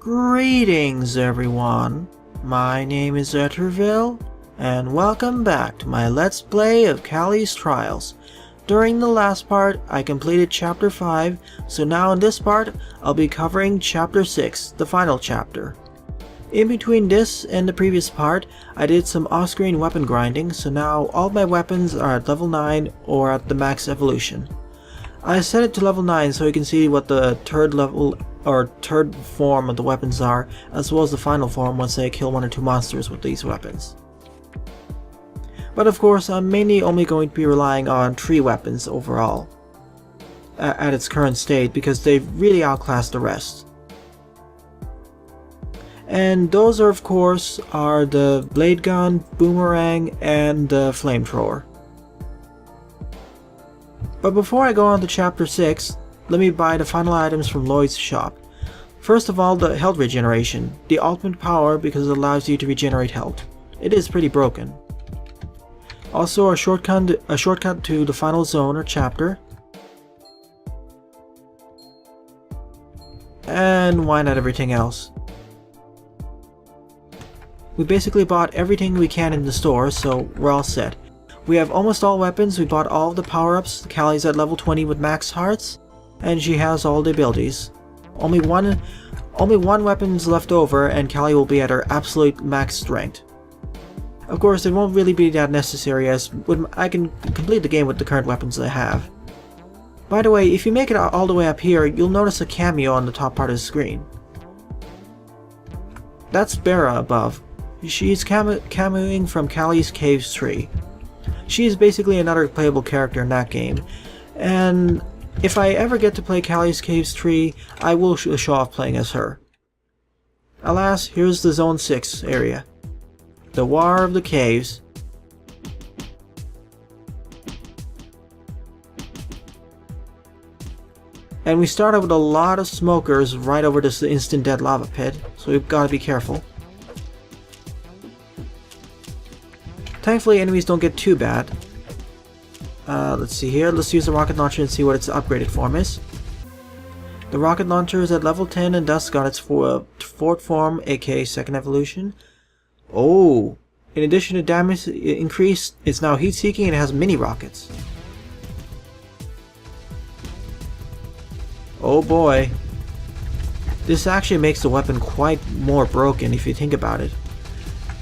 Greetings everyone, my name is Dietrich, and welcome back to my Let's Play of Callie's Trials. During the last part, I completed Chapter 5, so now in this part, I'll be covering Chapter 6, the final chapter. In between this and the previous part, I did some off-screen weapon grinding, so now all my weapons are at level 9 or at the max evolution. I set it to level 9 so you can see what the third level or third form of the weapons are, as well as the final form once I kill 1 or 2 monsters with these weapons. But of course, I'm mainly only going to be relying on 3 weapons overall at its current state because they really outclass the rest. And those are of course the blade gun, boomerang, and the flamethrower. But before I go on to Chapter 6, let me buy the final items from Lloyd's shop. First of all, the health regeneration, the ultimate power because it allows you to regenerate health. It is pretty broken. Also a shortcut to the final zone or chapter. And why not everything else? We basically bought everything we can in the store, so we're all set. We have almost all weapons, we bought all of the power-ups, Callie's at level 20 with max hearts, and she has all the abilities. Only one weapon's left over and Callie will be at her absolute max strength. Of course, it won't really be that necessary as I can complete the game with the current weapons I have. By the way, if you make it all the way up here, you'll notice a cameo on the top part of the screen. That's Bera above. She's cameoing from Callie's Caves tree. She is basically another playable character in that game, and if I ever get to play Callie's Caves tree, I will show off playing as her. Alas, here's the Zone 6 area. The War of the Caves. And we started with a lot of smokers right over this instant dead lava pit, so we've got to be careful. Thankfully enemies don't get too bad. Let's see here, let's use the rocket launcher and see what its upgraded form is. The rocket launcher is at level 10 and thus got its fourth form, aka second evolution. Oh! In addition to damage increase, it's now heat-seeking and it has mini rockets. Oh boy. This actually makes the weapon quite more broken if you think about it.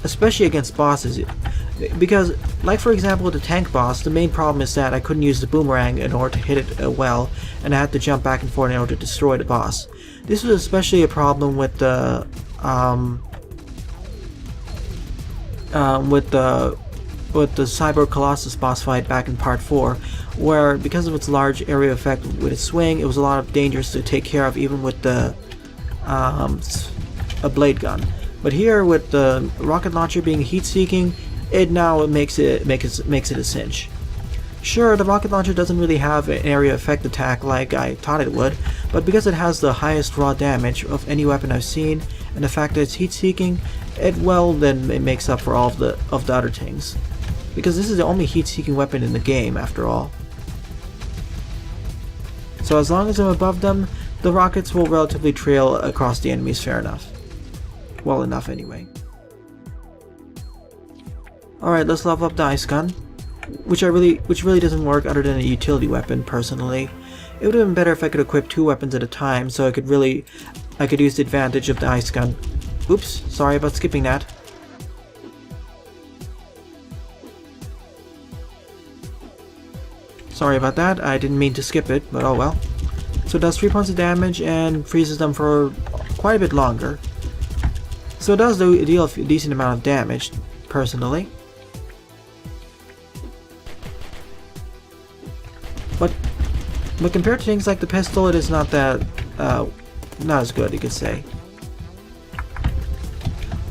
Especially against bosses. Because, like for example with the tank boss, the main problem is that I couldn't use the boomerang in order to hit it well, and I had to jump back and forth in order to destroy the boss. This was especially a problem with the Cyber Colossus boss fight back in part 4, where because of its large area effect with its swing, it was a lot of dangers to take care of even with the a blade gun. But here with the rocket launcher being heat-seeking, it now makes it a cinch. Sure, the rocket launcher doesn't really have an area effect attack like I thought it would, but because it has the highest raw damage of any weapon I've seen, and the fact that it's heat-seeking, it makes up for all of the other things. Because this is the only heat-seeking weapon in the game, after all. So as long as I'm above them, the rockets will relatively trail across the enemies fair enough. Well enough anyway. Alright, let's level up the ice gun, which really doesn't work other than a utility weapon personally. It would have been better if I could equip 2 weapons at a time so I could use the advantage of the ice gun. Oops, sorry about skipping that. Sorry about that, I didn't mean to skip it, but oh well. So it does 3 points of damage and freezes them for quite a bit longer. So it does deal a decent amount of damage, personally. But compared to things like the pistol, it is not as good, you could say.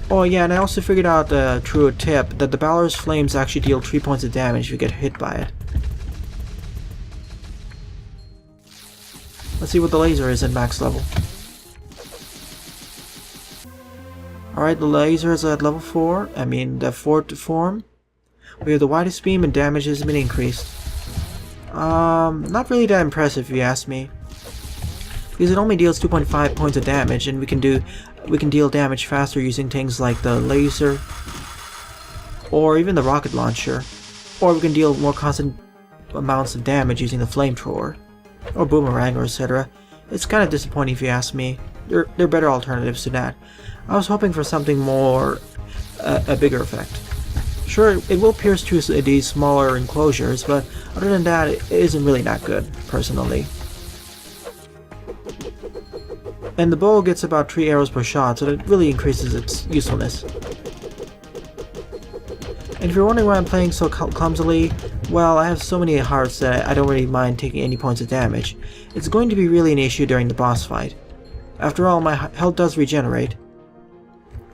Oh yeah, and I also figured out a true tip that the Balor's Flames actually deal 3 points of damage if you get hit by it. Let's see what the laser is at max level. Alright, the laser is at level 4, the 4th form. We have the widest beam and damage has been increased. Not really that impressive if you ask me. Because it only deals 2.5 points of damage and we can do we can deal damage faster using things like the laser, or even the rocket launcher, or we can deal more constant amounts of damage using the flamethrower, or boomerang, or etc. It's kind of disappointing if you ask me. There are better alternatives to that. I was hoping for something more, a bigger effect. Sure, it will pierce through these smaller enclosures, but other than that, it isn't really that good, personally. And the bow gets about 3 arrows per shot, so that really increases its usefulness. And if you're wondering why I'm playing so clumsily, well, I have so many hearts that I don't really mind taking any points of damage. It's going to be really an issue during the boss fight. After all, my health does regenerate.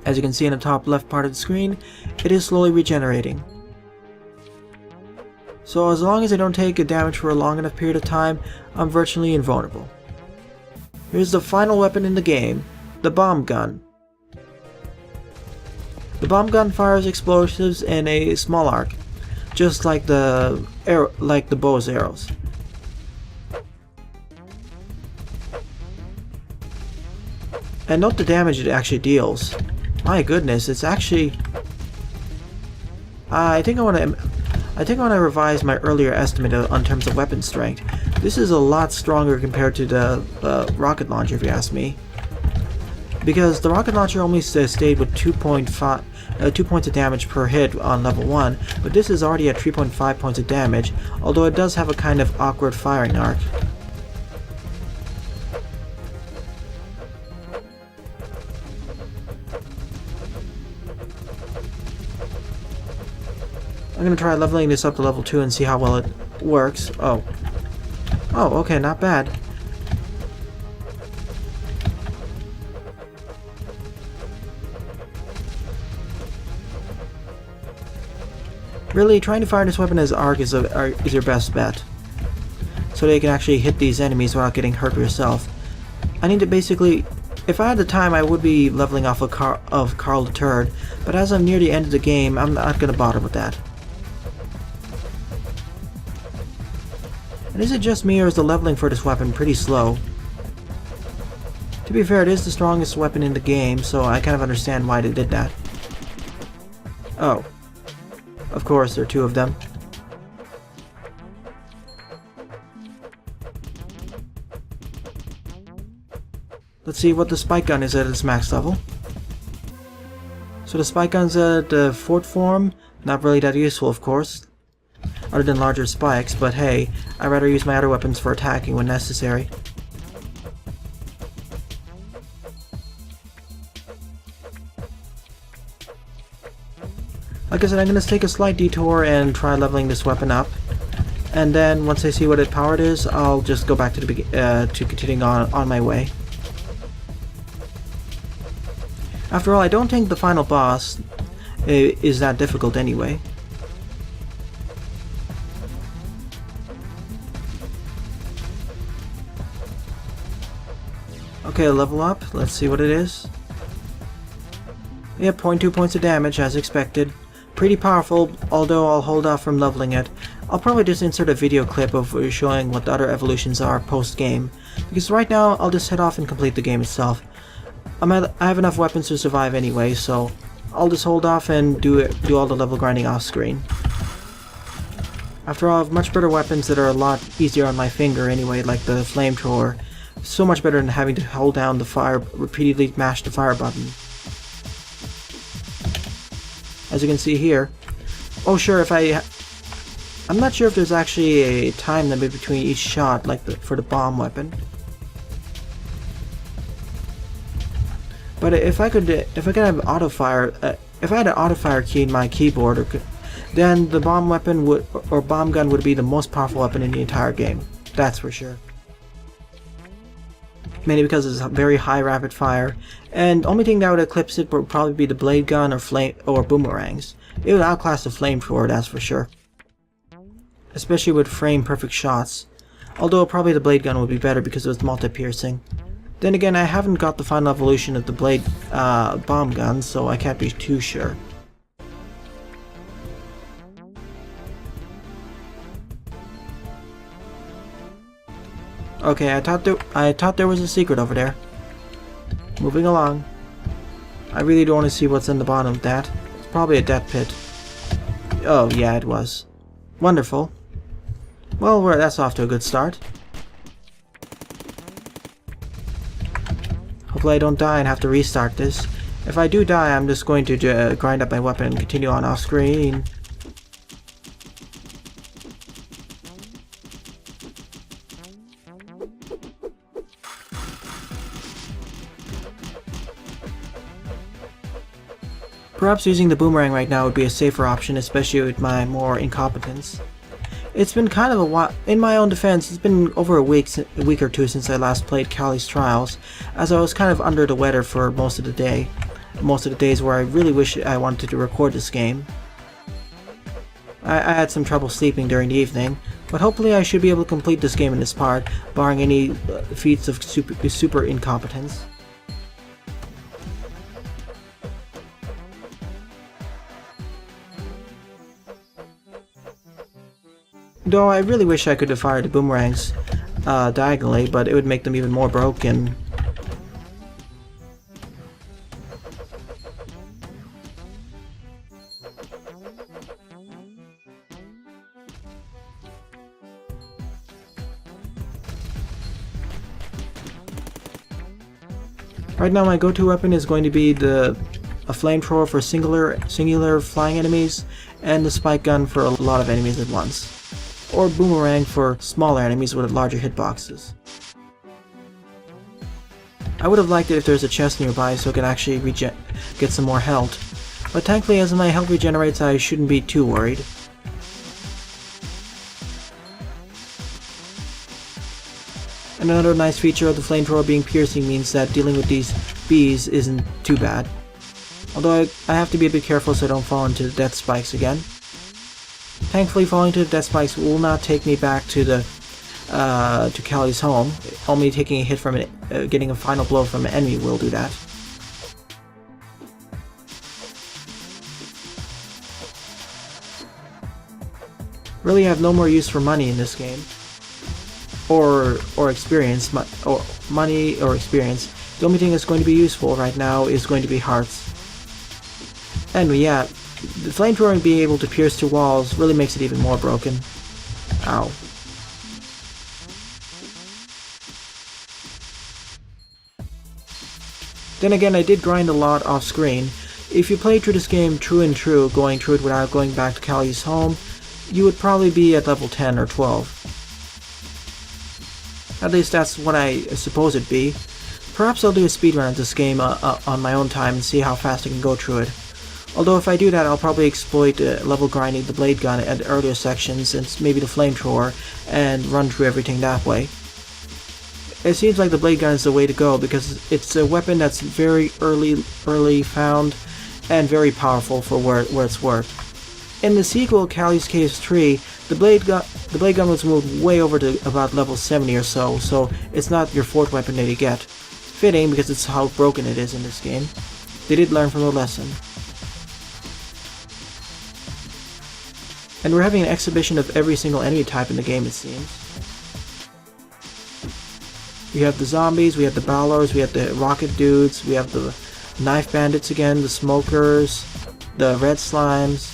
As you can see in the top left part of the screen, it is slowly regenerating. So as long as I don't take a damage for a long enough period of time, I'm virtually invulnerable. Here's the final weapon in the game, the bomb gun. The bomb gun fires explosives in a small arc, just like the bow's arrows. And note the damage it actually deals. My goodness, it's actually... I think I want to revise my earlier estimate in terms of weapon strength. This is a lot stronger compared to the rocket launcher, if you ask me. Because the rocket launcher only stayed with 2 points of damage per hit on level 1, but this is already at 3.5 points of damage, although it does have a kind of awkward firing arc. I'm gonna try leveling this up to level 2 and see how well it works. Oh, okay, not bad. Really, trying to fire this weapon as arc is your best bet, so that you can actually hit these enemies without getting hurt yourself. I need to basically... If I had the time, I would be leveling off of Carl the Turd, but as I'm near the end of the game, I'm not gonna bother with that. And is it just me, or is the leveling for this weapon pretty slow? To be fair, it is the strongest weapon in the game, so I kind of understand why they did that. Oh. Of course, there are 2 of them. Let's see what the spike gun is at its max level. So the spike gun's at the 4th form. Not really that useful, of course, other than larger spikes, but hey, I'd rather use my other weapons for attacking when necessary. Like I said, I'm going to take a slight detour and try leveling this weapon up, and then once I see what its powered is, I'll just go back to to continuing on my way. After all, I don't think the final boss is that difficult anyway. Okay, level up. Let's see what it is. Yeah, 0.2 points of damage, as expected. Pretty powerful, although I'll hold off from leveling it. I'll probably just insert a video clip of showing what the other evolutions are post-game, because right now I'll just head off and complete the game itself. I have enough weapons to survive anyway, so I'll just hold off and do all the level grinding off screen. After all, I have much better weapons that are a lot easier on my finger anyway, like the flamethrower. So much better than having to hold down the fire, repeatedly mash the fire button. As you can see here. Oh sure, I'm not sure if there's actually a time limit between each shot, like for the bomb weapon. But if I could have auto fire, if I had an auto fire key in my keyboard, then the bomb weapon or bomb gun would be the most powerful weapon in the entire game. That's for sure. Mainly because it's a very high rapid fire, and the only thing that would eclipse it would probably be the blade gun or boomerangs. It would outclass the flamethrower, that's for sure. Especially with frame perfect shots. Although probably the blade gun would be better because it was multi-piercing. Then again, I haven't got the final evolution of the blade bomb gun, so I can't be too sure. Okay, I thought there was a secret over there. Moving along. I really don't want to see what's in the bottom of that. It's probably a death pit. Oh, yeah, it was. Wonderful. Well, that's off to a good start. Hopefully I don't die and have to restart this. If I do die, I'm just going to grind up my weapon and continue on off screen. Perhaps using the boomerang right now would be a safer option, especially with my more incompetence. It's been kind of a while. In my own defense, it's been over a week or two since I last played Callie's Trials, as I was kind of under the weather for most of the day. Most of the days where I really wish I wanted to record this game. I had some trouble sleeping during the evening, but hopefully I should be able to complete this game in this part, barring any feats of super incompetence. Though I really wish I could have fired the boomerangs diagonally, but it would make them even more broken. Right now my go-to weapon is going to be a flamethrower for singular flying enemies, and the spike gun for a lot of enemies at once. Or boomerang for smaller enemies with larger hitboxes. I would have liked it if there's a chest nearby so I could actually get some more health, but thankfully as my health regenerates I shouldn't be too worried. Another nice feature of the flamethrower being piercing means that dealing with these bees isn't too bad. Although I have to be a bit careful so I don't fall into the death spikes again. Thankfully, falling to the death spikes will not take me back to Callie's home. Only taking a hit from getting a final blow from an enemy will do that. Really have no more use for money in this game, or experience, or money or experience. The only thing that's going to be useful right now is going to be hearts. Anyway, yeah. The flamethrower being able to pierce through walls really makes it even more broken. Ow. Then again, I did grind a lot off screen. If you played through this game true and true, going through it without going back to Callie's home, you would probably be at level 10 or 12. At least that's what I suppose it'd be. Perhaps I'll do a speedrun of this game on my own time and see how fast I can go through it. Although if I do that, I'll probably exploit level grinding the blade gun at earlier sections and maybe the flamethrower and run through everything that way. It seems like the blade gun is the way to go because it's a weapon that's very early found and very powerful for where it's worth. In the sequel, Callie's Case 3, the blade gun was moved way over to about level 70 or so it's not your fourth weapon that you get. Fitting because it's how broken it is in this game. They did learn from the lesson. And we're having an exhibition of every single enemy type in the game, it seems. We have the zombies, we have the Balors, we have the rocket dudes, we have the knife bandits again, the smokers, the red slimes,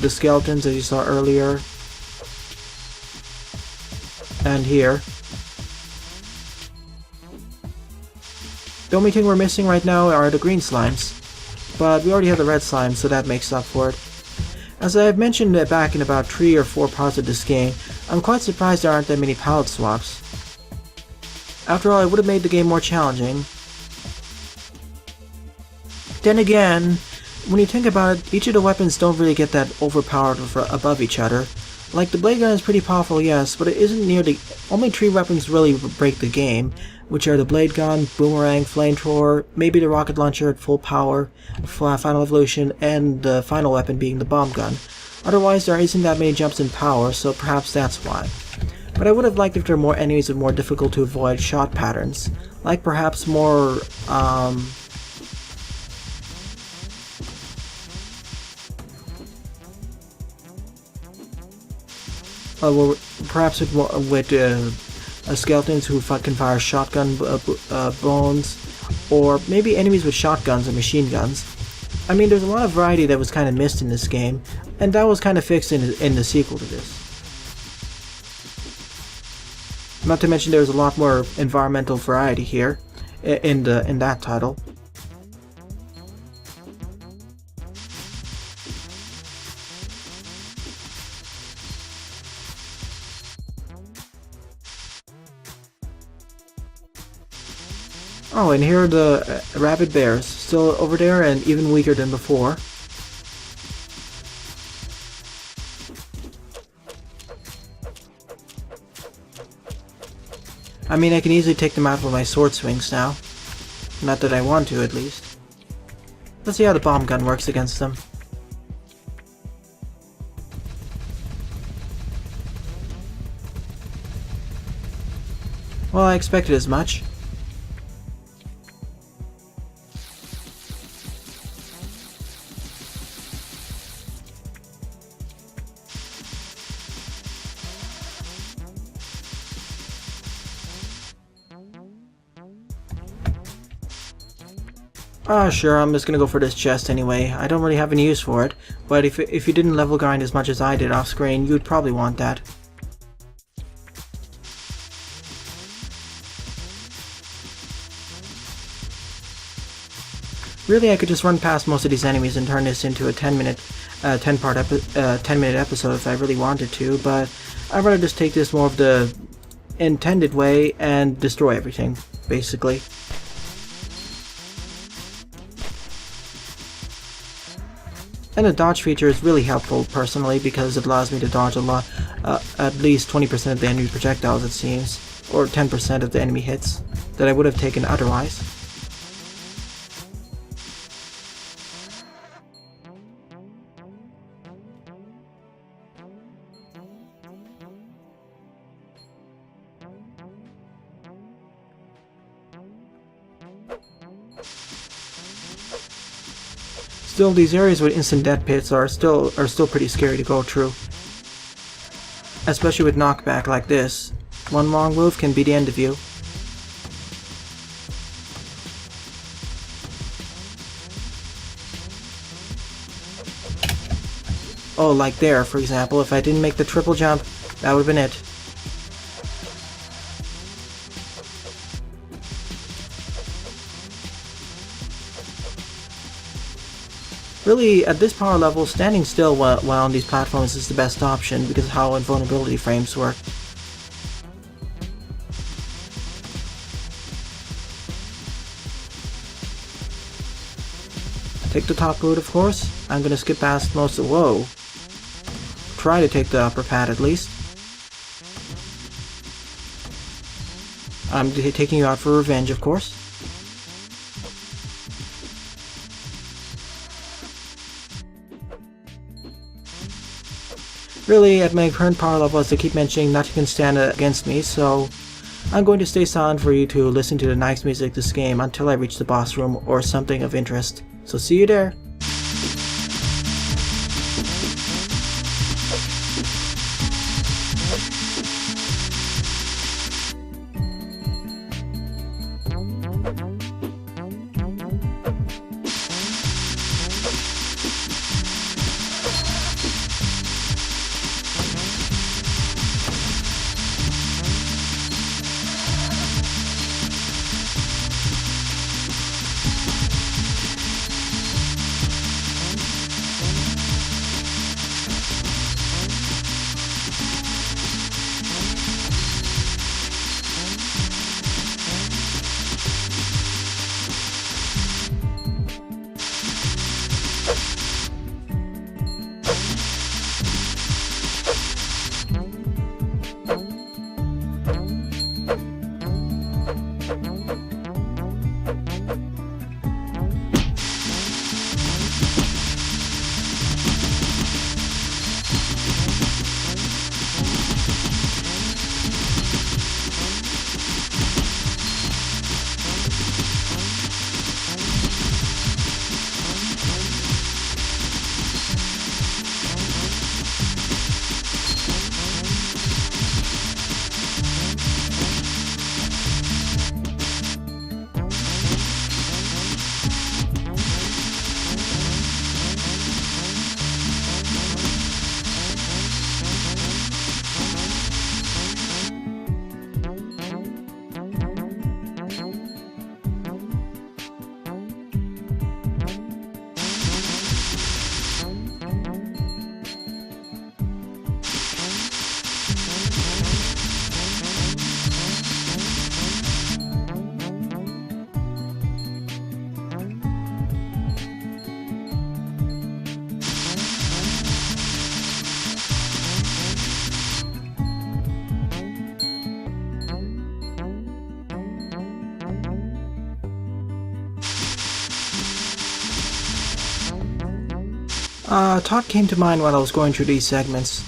the skeletons as you saw earlier, and here. The only thing we're missing right now are the green slimes, but we already have the red slimes, so that makes up for it. As I have mentioned back in about 3 or 4 parts of this game, I'm quite surprised there aren't that many palette swaps. After all, it would have made the game more challenging. Then again, when you think about it, each of the weapons don't really get that overpowered above each other. Like, the blade gun is pretty powerful, yes, but it isn't near the... Only 3 weapons really break the game, which are the blade gun, boomerang, flamethrower, maybe the rocket launcher at full power, final evolution, and the final weapon being the bomb gun. Otherwise, there isn't that many jumps in power, so perhaps that's why. But I would have liked if there were more enemies with more difficult to avoid shot patterns, like perhaps more, well, perhaps with skeletons who can fire shotgun bones, or maybe enemies with shotguns or machine guns. I mean, there's a lot of variety that was kind of missed in this game, and that was kind of fixed in the sequel to this. Not to mention there's a lot more environmental variety here in that title. Oh, and here are the rabid bears, still over there and even weaker than before. I mean, I can easily take them out with my sword swings now. Not that I want to, at least. Let's see how the bomb gun works against them. Well, I expected as much. Ah, sure, I'm just gonna go for this chest anyway. I don't really have any use for it, but if you didn't level grind as much as I did off screen, you'd probably want that. Really, I could just run past most of these enemies and turn this into a 10-minute episode if I really wanted to, but I'd rather just take this more of the intended way and destroy everything, basically. And the dodge feature is really helpful personally because it allows me to dodge a lot, at least 20% of the enemy projectiles it seems, or 10% of the enemy hits that I would have taken otherwise. Still, these areas with instant death pits are still pretty scary to go through. Especially with knockback like this. One wrong move can be the end of you. Oh, like there, for example, if I didn't make the triple jump, that would have been it. Really, at this power level, standing still while on these platforms is the best option because of how invulnerability frames work. Take the top route, of course. I'm gonna skip past most of... Whoa. Try to take the upper pad at least. I'm taking you out for revenge, of course. Really, at my current power level, as I keep mentioning, nothing can stand against me, so I'm going to stay silent for you to listen to the nice music of this game until I reach the boss room or something of interest. So see you there! A thought came to mind while I was going through these segments.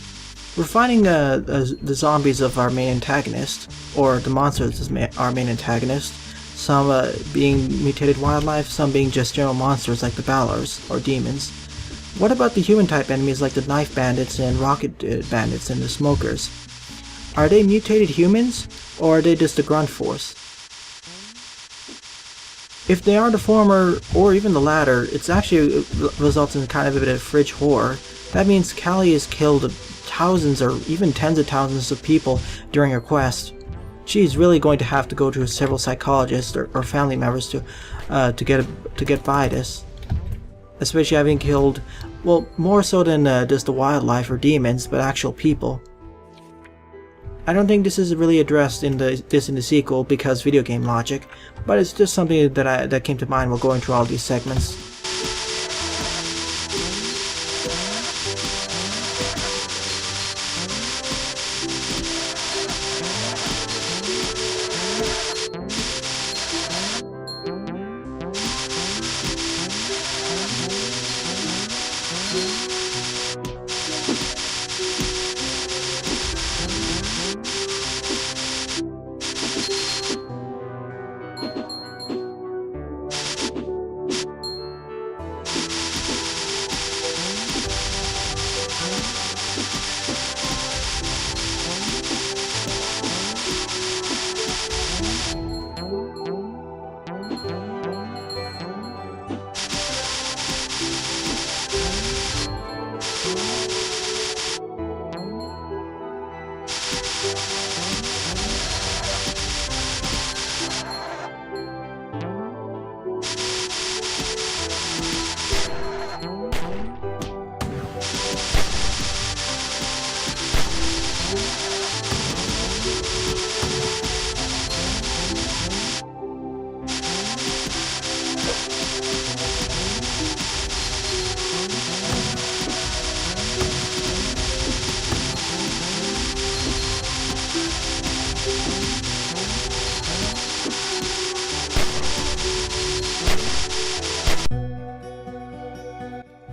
We're fighting the zombies of our main antagonist, or the monsters as our main antagonist. Some being mutated wildlife, some being just general monsters like the Balors, or demons. What about the human-type enemies like the knife bandits and rocket bandits and the smokers? Are they mutated humans, or are they just the grunt force? If they are the former, or even the latter, it's actually results in kind of a bit of fridge horror. That means Callie has killed thousands or even tens of thousands of people during her quest. She's really going to have to go to several psychologists or family members to get by this. Especially having killed, well, more so than just the wildlife or demons, but actual people. I don't think this is really addressed in the sequel because video game logic, but it's just something that came to mind while going through all these segments.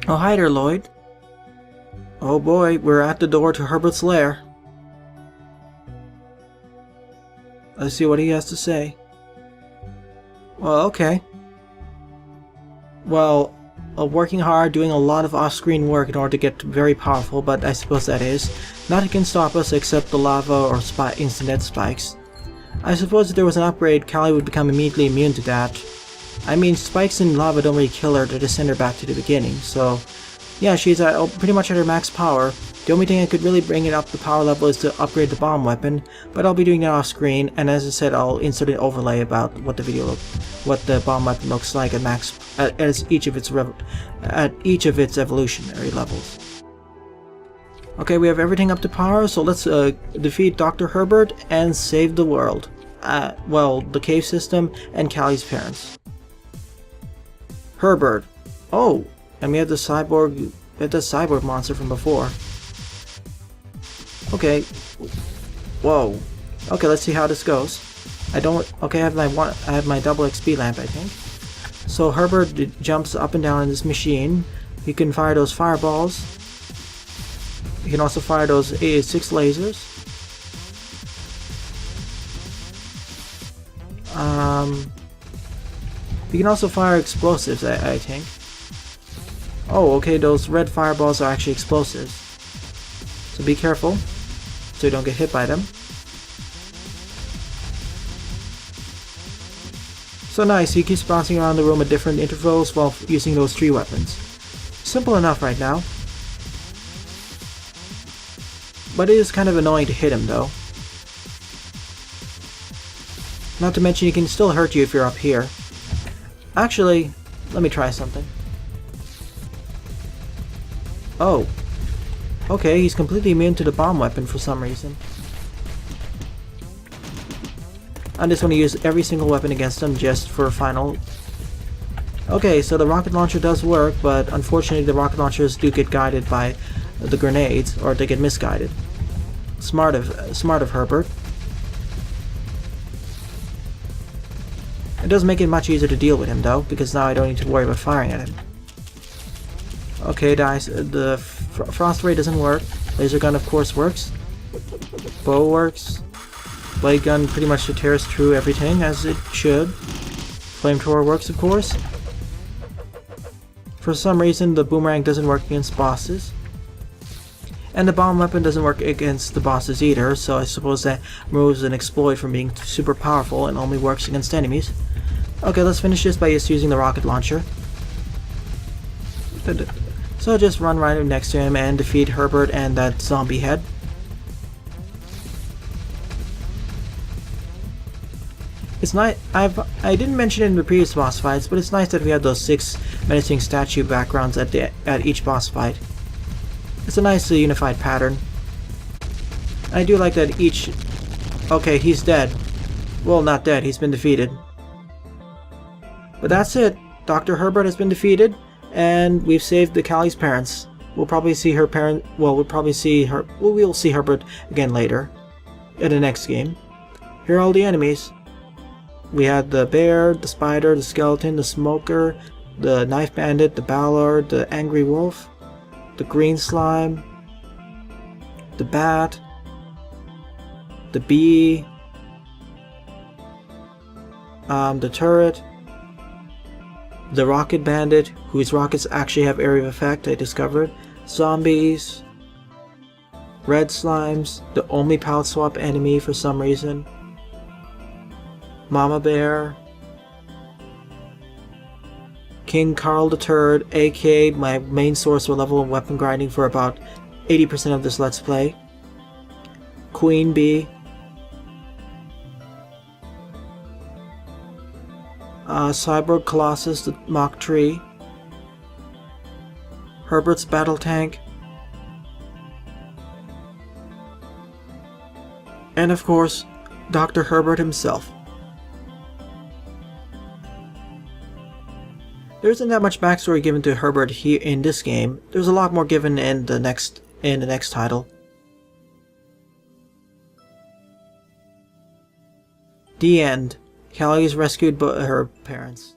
Oh, hi there, Lloyd. Oh boy, we're at the door to Herbert's lair. Let's see what he has to say. Well, okay. Well, working hard, doing a lot of off-screen work in order to get very powerful, but I suppose that is. Nothing can stop us except the lava or instant spikes. I suppose if there was an upgrade, Callie would become immediately immune to that. I mean, spikes in lava don't really kill her, they just send her back to the beginning, so... Yeah, she's pretty much at her max power. The only thing I could really bring it up the power level is to upgrade the bomb weapon, but I'll be doing that off screen, and as I said, I'll insert an overlay about what the bomb weapon looks like at max, at each of its evolutionary levels. Okay, we have everything up to power, so let's defeat Dr. Herbert and save the world. Well, the cave system and Callie's parents. Herbert. Oh, and we have the cyborg monster from before. Okay. Whoa. Okay, let's see how this goes. Okay, I have my double XP lamp, I think. So Herbert jumps up and down in this machine. He can fire those fireballs. He can also fire those 6 lasers. He can also fire explosives, I think. Oh, okay, those red fireballs are actually explosives. So be careful, so you don't get hit by them. So nice, he keeps bouncing around the room at different intervals while using those 3 weapons. Simple enough right now. But it is kind of annoying to hit him, though. Not to mention he can still hurt you if you're up here. Actually, let me try something. Oh. Okay, he's completely immune to the bomb weapon for some reason. I'm just going to use every single weapon against him just for a final. Okay, so the rocket launcher does work, but unfortunately the rocket launchers do get guided by the grenades, or they get misguided. Smart of Herbert. It does make it much easier to deal with him though, because now I don't need to worry about firing at him. Okay, dice. The frost ray doesn't work. Laser gun, of course, works. Bow works. Blade gun pretty much tears through everything, as it should. Flamethrower works, of course. For some reason, the boomerang doesn't work against bosses. And the bomb weapon doesn't work against the bosses either, so I suppose that removes an exploit from being super powerful and only works against enemies. Okay, let's finish this by just using the rocket launcher. So just run right next to him and defeat Herbert and that zombie head. It's nice. I didn't mention it in the previous boss fights, but it's nice that we have those 6 menacing statue backgrounds at each boss fight. It's a nice unified pattern. I do like that each... Okay, he's dead. Well, not dead. He's been defeated. But that's it. Dr. Herbert has been defeated, and we've saved the Callie's parents. We'll probably see her parent. Well, we'll see Herbert again later, in the next game. Here are all the enemies. We had the bear, the spider, the skeleton, the smoker, the knife bandit, the ballard, the angry wolf, the green slime, the bat, the bee, the turret, the rocket bandit, whose rockets actually have area of effect, I discovered, zombies, red slimes, the only palette swap enemy for some reason, Mama Bear, King Carl the Turd, aka my main source for level and weapon grinding for about 80% of this Let's Play, Queen Bee, Cyborg Colossus the Mach Tree, Herbert's Battle Tank, and of course, Dr. Herbert himself. There isn't that much backstory given to Herbert here in this game. There's a lot more given in the next title. The end. Callie is rescued by her parents.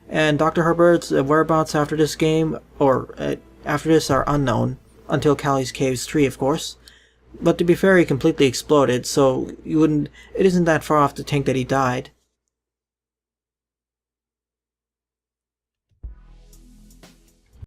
And Dr. Herbert's whereabouts after this game, or after this, are unknown, until Callie's Caves 3, of course. But to be fair, he completely exploded, so it isn't that far off to think that he died.